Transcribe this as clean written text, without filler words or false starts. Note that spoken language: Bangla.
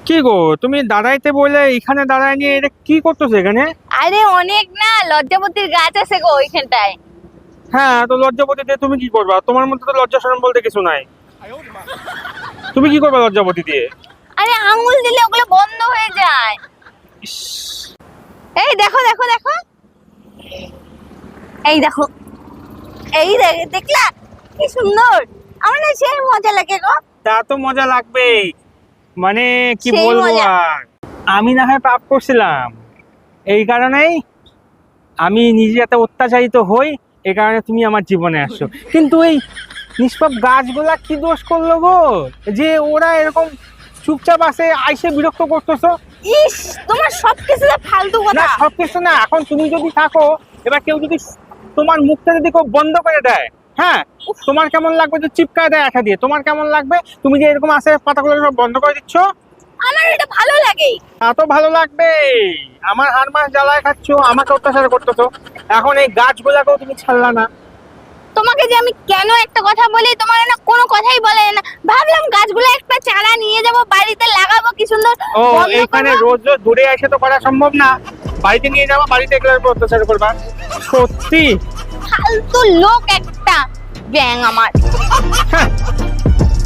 কি গো, তুমি দাঁড়াইতে বলে এখানে দাঁড়ায় নিয়ে এটা কি করতেছো এখানে? আরে অনেক না লজ্জাপতির গাছ আছে গো ওইখানটায়। হ্যাঁ, তো লজ্জাপতি দিয়ে তুমি কি করবা? তোমার মধ্যে তো লজ্জা শরম বলতে কিছু নাই। তুমি কি করবা লজ্জাপতি দিয়ে? আরে আঙুল দিলে ওগুলো বন্ধ হয়ে যায়। ইস, এই দেখো দেখো দেখো, এই দেখো, দেখলা কি সুন্দর। আমার না সেই মজা লাগে গো। তা তো মজা লাগবেই। মানে কি সেই বলবো মজা। আর, আমি না হয় পাপ করছিলাম, এই কারণেই আমি নিজে এত অত্যাচারিত হই, এই কারণে তুমি আমার জীবনে আসছো। কিন্তু এই নিষ্পাপ গাছগুলা কি দোষ করলো গো, যে ওরা এরকম চুপচাপ আসে আইসে বিরক্ত করতেছো? ইস, তোমার সবকিছুতে ফালতু না, কথা। সবকিছু না, এখন তুমি যদি থাকো, এবার কেউ যদি তোমার মুখটা যদি কেউ বন্ধ করে দেয়, হ্যাঁ, তোমার কেমন লাগবে? যে চিপকায় দেয় আঠা দিয়ে, তোমার কেমন লাগবে? তুমি যে এরকম আসে পাতাগুলো সব বন্ধ করে দিচ্ছ। আমার এটা ভালো লাগে। তা তো ভালো লাগবে, আমার হাড় মাস জ্বালায় খাচ্ছো, আমাকে অত্যাচার করতেছো, এখন এই গাছগুলাকেও তুমি ছাড়লা না। তোমাকে যে আমি কেন একটা কথা বলি, তোমার না কোনো কথাই বলে না। ভাবলাম গাছগুলো একটা চারা নিয়ে যাব, বাড়িতে লাগাবো, কি সুন্দর ও, বন্ধ এইখানে করবো। রোজ রোজ দূরে এসে তো করা সম্ভব না, বাড়িতে নিয়ে যাওয়া, বাড়িতে এগুলোর উপর অত্যাচার করবা। সত্যি ফালতু লোক একটা, ব্যাং আমার। হ্যাঁ।